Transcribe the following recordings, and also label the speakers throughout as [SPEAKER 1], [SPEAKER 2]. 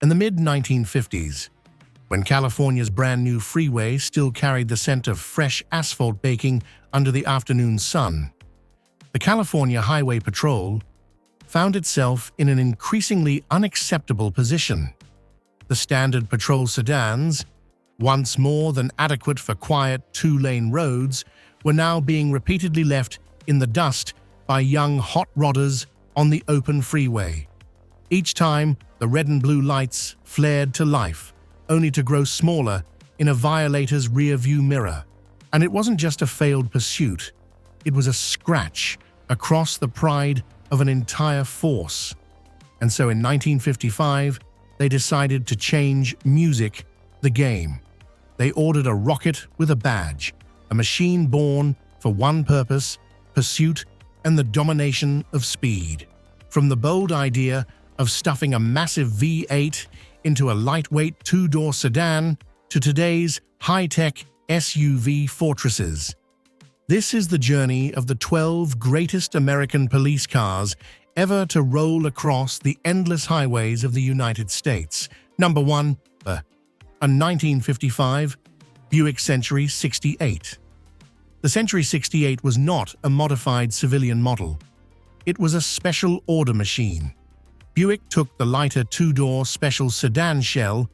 [SPEAKER 1] In the mid-1950s, when California's brand-new freeway still carried the scent of fresh asphalt baking under the afternoon sun, the California Highway Patrol found itself in an increasingly unacceptable position. The standard patrol sedans, once more than adequate for quiet two-lane roads, were now being repeatedly left in the dust by young hot rodders on the open freeway. Each time, the red and blue lights flared to life, only to grow smaller in a violator's rear-view mirror. And it wasn't just a failed pursuit, it was a scratch across the pride of an entire force. And so in 1955, they decided to change music, the game. They ordered a rocket with a badge, a machine born for one purpose: pursuit and the domination of speed. From the bold idea of stuffing a massive V8 into a lightweight two-door sedan to today's high-tech SUV fortresses. This is the journey of the 12 greatest American police cars ever to roll across the endless highways of the United States. Number 1. A 1955 Buick Century 68. The Century 68 was not a modified civilian model. It was a special order machine. Buick took the lighter two-door special sedan shell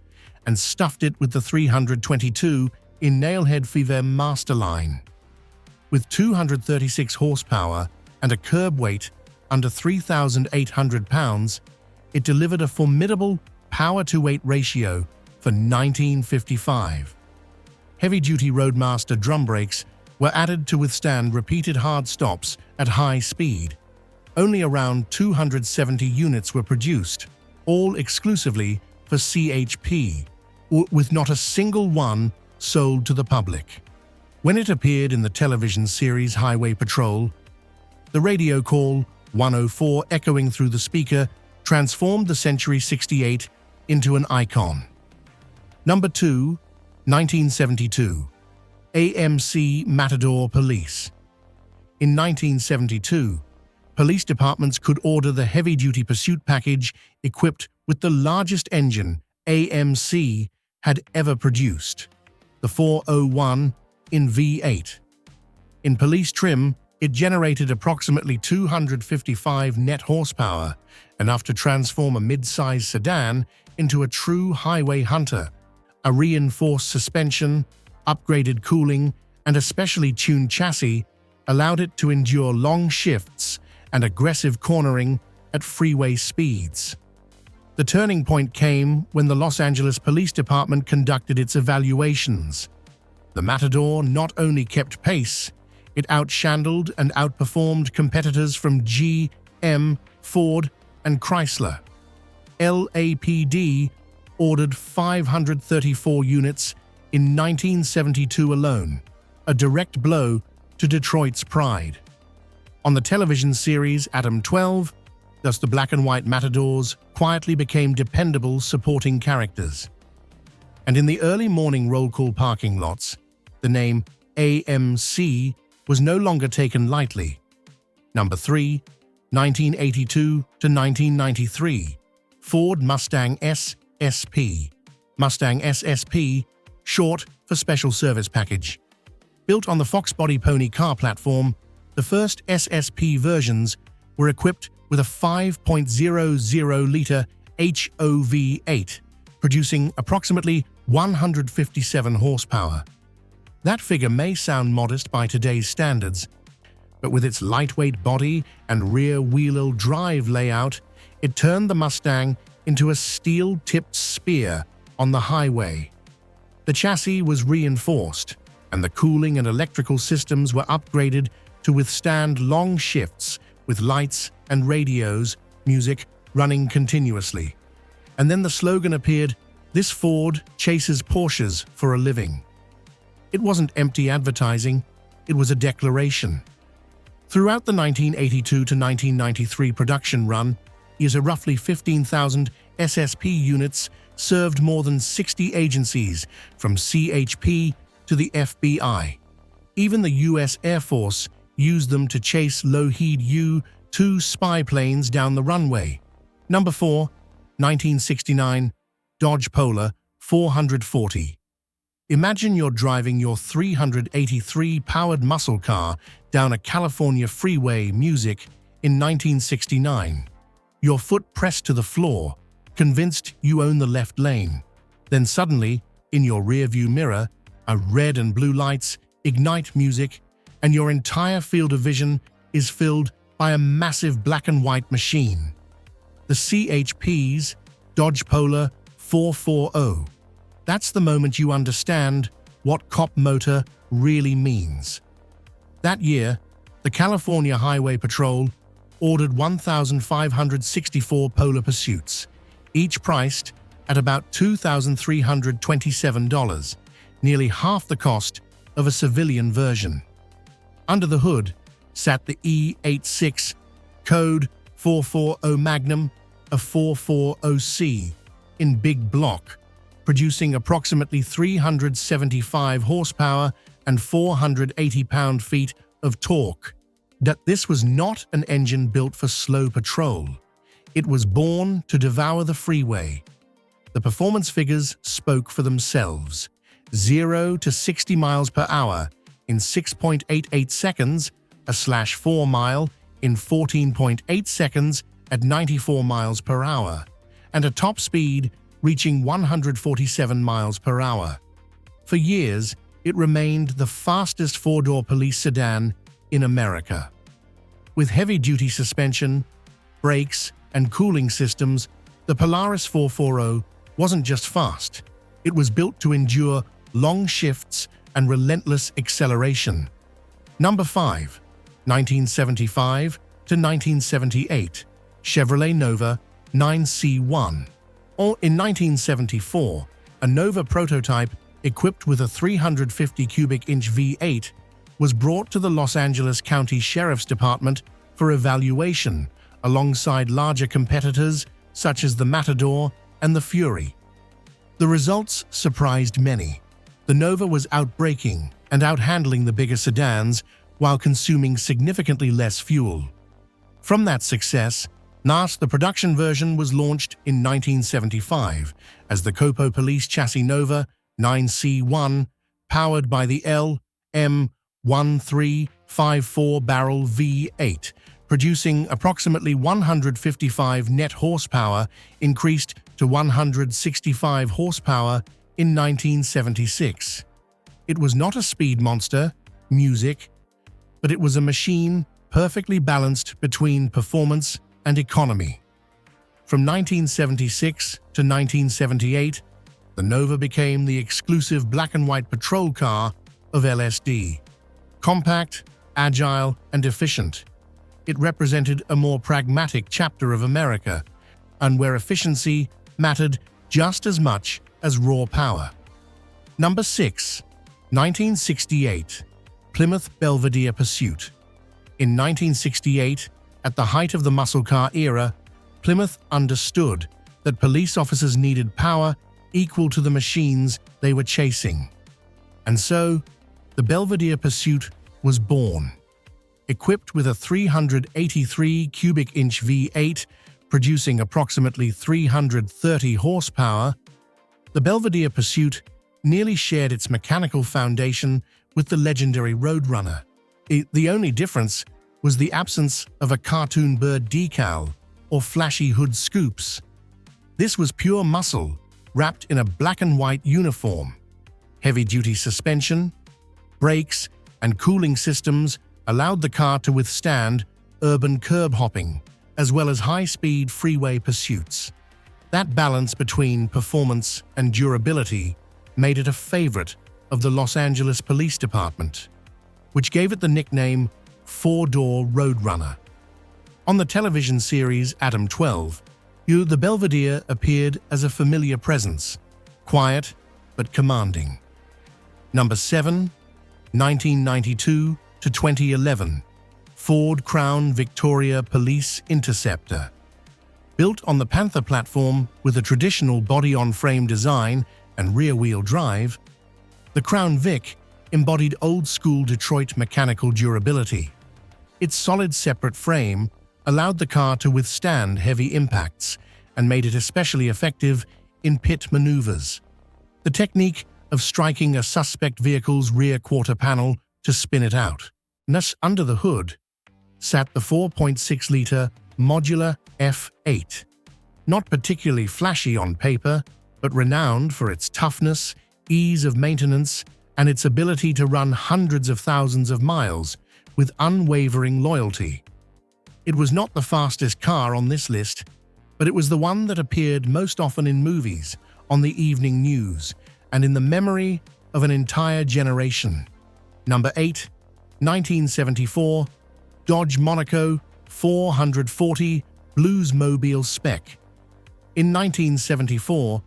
[SPEAKER 1] and stuffed it with the 322 in Nailhead Fever Masterline. With 236 horsepower and a curb weight under 3,800 pounds, it delivered a formidable power-to-weight ratio for 1955. Heavy-duty Roadmaster drum brakes were added to withstand repeated hard stops at high speed. Only around 270 units were produced, all exclusively for CHP, with not a single one sold to the public. When it appeared in the television series Highway Patrol, the radio call 104 echoing through the speaker transformed the Century 68 into an icon. Number 2, 1972. AMC Matador Police. In 1972, police departments could order the heavy-duty pursuit package equipped with the largest engine AMC had ever produced, the 401 in V8. In police trim, it generated approximately 255 net horsepower, enough to transform a mid-size sedan into a true highway hunter. A reinforced suspension, upgraded cooling, and a specially tuned chassis allowed it to endure long shifts and aggressive cornering at freeway speeds. The turning point came when the Los Angeles Police Department conducted its evaluations. The Matador not only kept pace, it outshandled and outperformed competitors from GM, Ford, and Chrysler. LAPD ordered 534 units in 1972 alone, a direct blow to Detroit's pride. On the television series Adam 12, thus the black and white Matadors quietly became dependable supporting characters. And in the early morning roll call parking lots, the name AMC was no longer taken lightly. Number 3, 1982 to 1993, Ford Mustang SSP. Mustang SSP, short for Special Service Package. Built on the Fox Body Pony car platform, the first SSP versions were equipped with a 5.00-liter HOV8, producing approximately 157 horsepower. That figure may sound modest by today's standards, but with its lightweight body and rear-wheel drive layout, it turned the Mustang into a steel-tipped spear on the highway. The chassis was reinforced, and the cooling and electrical systems were upgraded to withstand long shifts with lights and radios, music running continuously. And then the slogan appeared, "This Ford chases Porsches for a living." It wasn't empty advertising, it was a declaration. Throughout the 1982 to 1993 production run, a roughly 15,000 SSP units served more than 60 agencies, from CHP to the FBI. Even the U.S. Air Force used them to chase Lockheed U-2 spy planes down the runway. Number 4, 1969, Dodge Polar 440. Imagine you're driving your 383 powered muscle car down a California freeway music in 1969. Your foot pressed to the floor, convinced you own the left lane. Then suddenly, in your rearview mirror, a red and blue lights ignite music, and your entire field of vision is filled by a massive black and white machine. The CHP's Dodge Polar 440. That's the moment you understand what cop motor really means. That year, the California Highway Patrol ordered 1,564 Polar Pursuits, each priced at about $2,327, nearly half the cost of a civilian version. Under the hood sat the E86 Code 440 Magnum, a 440C, in big block, producing approximately 375 horsepower and 480 pound-feet of torque. That this was not an engine built for slow patrol. It was born to devour the freeway. The performance figures spoke for themselves. 0 to 60 miles per hour in 6.88 seconds, a /4 mile in 14.8 seconds at 94 miles per hour, and a top speed reaching 147 miles per hour. For years, it remained the fastest four-door police sedan in America. With heavy-duty suspension, brakes, and cooling systems, the Polaris 440 wasn't just fast. It was built to endure long shifts and relentless acceleration. Number 5. 1975 to 1978, Chevrolet Nova 9C1. In 1974, a Nova prototype equipped with a 350 cubic inch V8 was brought to the Los Angeles County Sheriff's Department for evaluation alongside larger competitors such as the Matador and the Fury. The results surprised many. The Nova was outbraking and outhandling the bigger sedans while consuming significantly less fuel. From that success, the production version was launched in 1975 as the Copo Police Chassis Nova 9C1, powered by the LM1354 barrel V8, producing approximately 155 net horsepower, increased to 165 horsepower in 1976. It was not a speed monster, music, but it was a machine perfectly balanced between performance and economy. From 1976 to 1978, the Nova became the exclusive black and white patrol car of LSD. Compact, agile, and efficient, it represented a more pragmatic chapter of America, and where efficiency mattered just as much as raw power. Number 6. 1968, Plymouth Belvedere Pursuit. In 1968, at the height of the muscle car era, Plymouth understood that police officers needed power equal to the machines they were chasing. And so, the Belvedere Pursuit was born. Equipped with a 383 cubic inch V8, producing approximately 330 horsepower, the Belvedere Pursuit nearly shared its mechanical foundation with the legendary Roadrunner. The only difference was the absence of a cartoon bird decal or flashy hood scoops. This was pure muscle, wrapped in a black and white uniform. Heavy-duty suspension, brakes, and cooling systems allowed the car to withstand urban curb hopping, as well as high-speed freeway pursuits. That balance between performance and durability made it a favorite of the Los Angeles Police Department, which gave it the nickname Four-Door Roadrunner. On the television series Adam 12, the Belvedere appeared as a familiar presence, quiet but commanding. Number 7. 1992 to 2011, Ford Crown Victoria Police Interceptor. Built on the Panther platform with a traditional body-on-frame design and rear-wheel drive, the Crown Vic embodied old-school Detroit mechanical durability. Its solid separate frame allowed the car to withstand heavy impacts and made it especially effective in pit maneuvers. The technique of striking a suspect vehicle's rear quarter panel to spin it out. Thus, under the hood sat the 4.6-liter modular F8. Not particularly flashy on paper, but renowned for its toughness, ease of maintenance, and its ability to run hundreds of thousands of miles with unwavering loyalty. It was not the fastest car on this list, but it was the one that appeared most often in movies, on the evening news, and in the memory of an entire generation. Number 8, 1974, Dodge Monaco 440 Bluesmobile Spec. In 1974,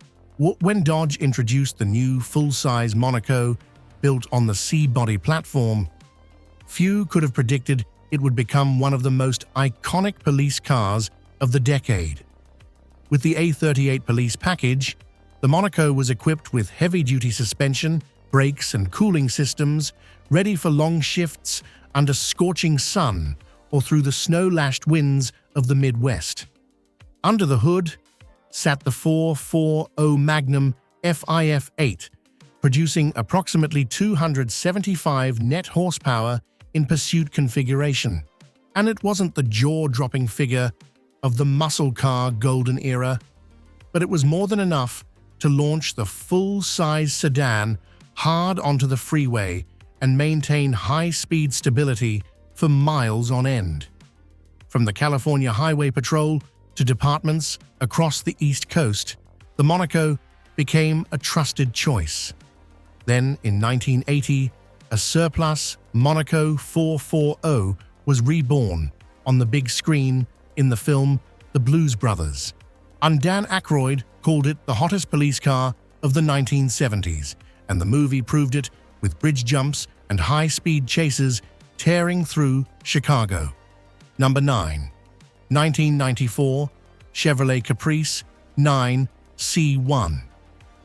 [SPEAKER 1] when Dodge introduced the new full-size Monaco built on the C-body platform, few could have predicted it would become one of the most iconic police cars of the decade. With the A38 police package, the Monaco was equipped with heavy-duty suspension, brakes and cooling systems, ready for long shifts under scorching sun or through the snow-lashed winds of the Midwest. Under the hood sat the 440 Magnum FIF8, producing approximately 275 net horsepower in pursuit configuration. And it wasn't the jaw-dropping figure of the muscle car golden era, but it was more than enough to launch the full-size sedan hard onto the freeway and maintain high-speed stability for miles on end. From the California Highway Patrol to departments across the East Coast, the Monaco became a trusted choice. Then, in 1980, a surplus Monaco 440 was reborn on the big screen in the film The Blues Brothers. And Dan Aykroyd called it the hottest police car of the 1970s, and the movie proved it with bridge jumps and high-speed chases tearing through Chicago. Number 9. 1994 Chevrolet Caprice 9C1.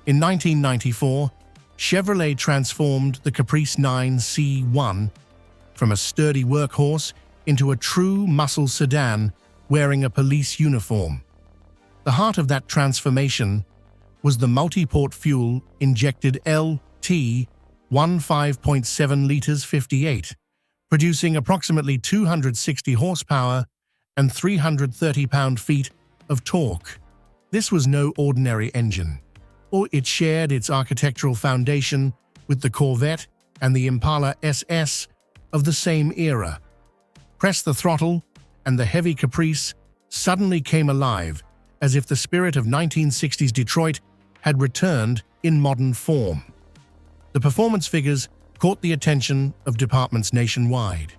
[SPEAKER 1] In 1994, Chevrolet transformed the Caprice 9C1 from a sturdy workhorse into a true muscle sedan wearing a police uniform. The heart of that transformation was the multi-port fuel-injected LT 15.7 liters 58, producing approximately 260 horsepower and 330 pound-feet of torque. This was no ordinary engine, or it shared its architectural foundation with the Corvette and the Impala SS of the same era. Press the throttle, and the heavy Caprice suddenly came alive, as if the spirit of 1960s Detroit had returned in modern form. The performance figures caught the attention of departments nationwide.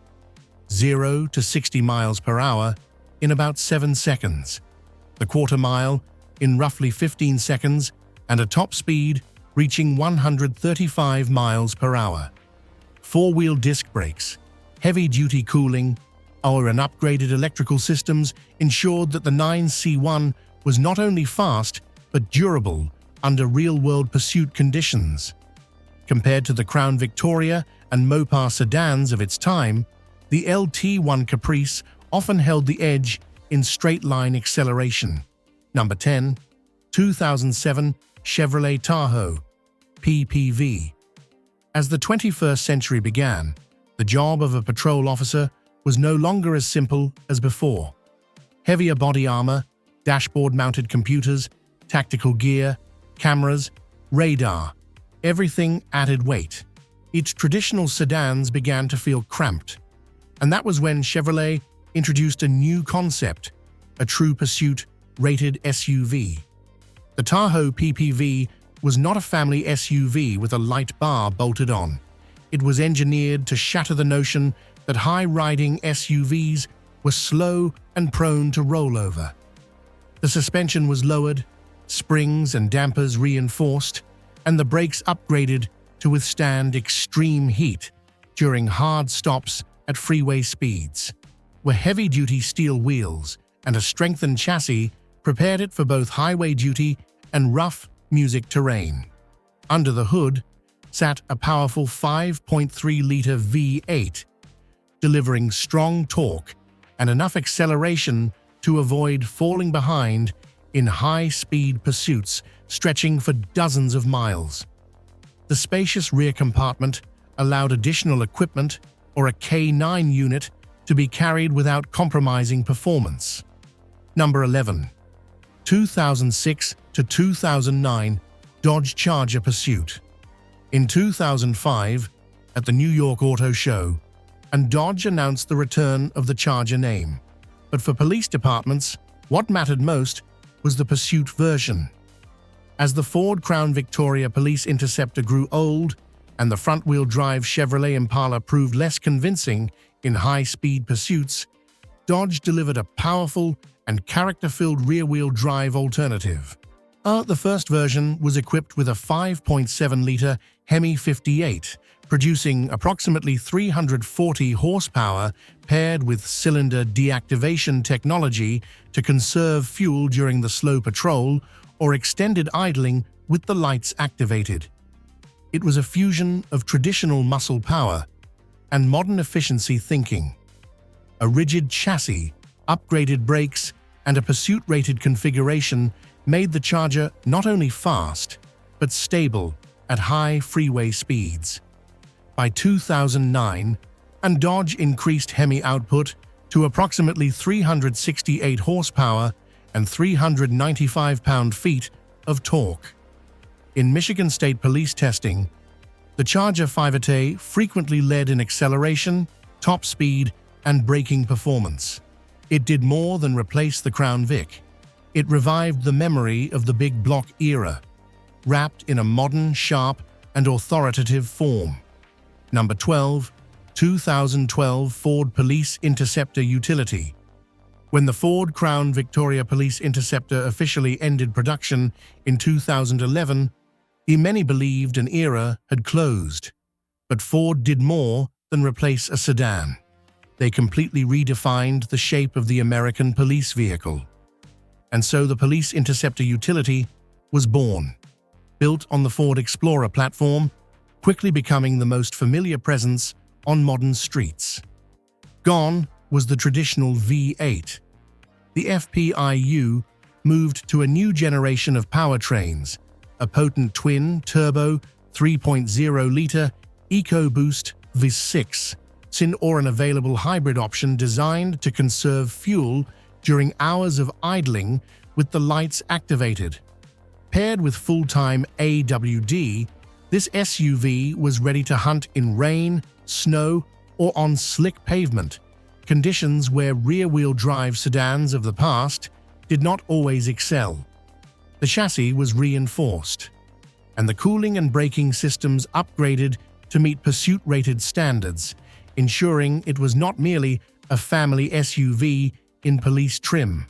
[SPEAKER 1] 0 to 60 miles per hour in about 7 seconds, the quarter mile in roughly 15 seconds, and a top speed reaching 135 miles per hour. Four-wheel disc brakes, heavy-duty cooling, and upgraded electrical systems ensured that the 9C1 was not only fast but durable under real-world pursuit conditions. Compared to the Crown Victoria and Mopar sedans of its time, the LT1 Caprice often held the edge in straight-line acceleration. Number 10. 2007 Chevrolet Tahoe PPV. As the 21st century began, the job of a patrol officer was no longer as simple as before. Heavier body armor, dashboard-mounted computers, tactical gear, cameras, radar, everything added weight. Its traditional sedans began to feel cramped, and that was when Chevrolet introduced a new concept, a true pursuit rated SUV. The Tahoe PPV was not a family SUV with a light bar bolted on. It was engineered to shatter the notion that high-riding SUVs were slow and prone to rollover. The suspension was lowered, springs and dampers reinforced, and the brakes upgraded to withstand extreme heat during hard stops at freeway speeds, where heavy-duty steel wheels and a strengthened chassis prepared it for both highway duty and rough music terrain. Under the hood sat a powerful 5.3-liter V8, delivering strong torque and enough acceleration to avoid falling behind in high-speed pursuits stretching for dozens of miles. The spacious rear compartment allowed additional equipment or a K9 unit to be carried without compromising performance. Number 11. 2006 to 2009 Dodge Charger Pursuit. In 2005, at the New York Auto Show, and Dodge announced the return of the Charger name. But for police departments, what mattered most was the Pursuit version. As the Ford Crown Victoria Police Interceptor grew old and the front-wheel drive Chevrolet Impala proved less convincing in high-speed pursuits, Dodge delivered a powerful and character-filled rear-wheel drive alternative. The first version was equipped with a 5.7-liter Hemi 58, producing approximately 340 horsepower paired with cylinder deactivation technology to conserve fuel during the slow patrol or extended idling with the lights activated. It was a fusion of traditional muscle power and modern efficiency thinking. A rigid chassis, upgraded brakes, and a pursuit-rated configuration made the Charger not only fast, but stable at high freeway speeds. By 2009, and Dodge increased Hemi output to approximately 368 horsepower and 395 pound-feet of torque. In Michigan State Police testing, the Charger 5AT frequently led in acceleration, top speed, and braking performance. It did more than replace the Crown Vic. It revived the memory of the big block era, wrapped in a modern, sharp, and authoritative form. Number 12. 2012 Ford Police Interceptor Utility. When the Ford Crown Victoria Police Interceptor officially ended production in 2011, many believed an era had closed. But Ford did more than replace a sedan. They completely redefined the shape of the American police vehicle. And so the Police Interceptor Utility was born. Built on the Ford Explorer platform, quickly becoming the most familiar presence on modern streets. Gone was the traditional V8. The FPIU moved to a new generation of powertrains, a potent twin-turbo 3.0-liter EcoBoost V6, or an available hybrid option designed to conserve fuel during hours of idling with the lights activated. Paired with full-time AWD, this SUV was ready to hunt in rain, snow, or on slick pavement, conditions where rear-wheel drive sedans of the past did not always excel. The chassis was reinforced, and the cooling and braking systems upgraded to meet pursuit-rated standards, ensuring it was not merely a family SUV in police trim.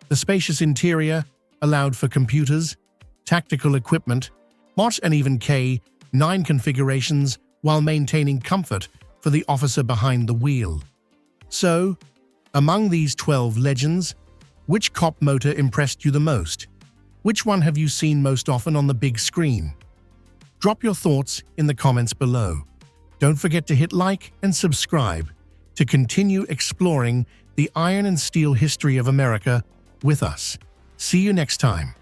[SPEAKER 1] The spacious interior allowed for computers, tactical equipment, and even K9 configurations while maintaining comfort for the officer behind the wheel. So, among these 12 legends, which cop motor impressed you the most? Which one have you seen most often on the big screen? Drop your thoughts in the comments below. Don't forget to hit like and subscribe to continue exploring the iron and steel history of America with us. See you next time.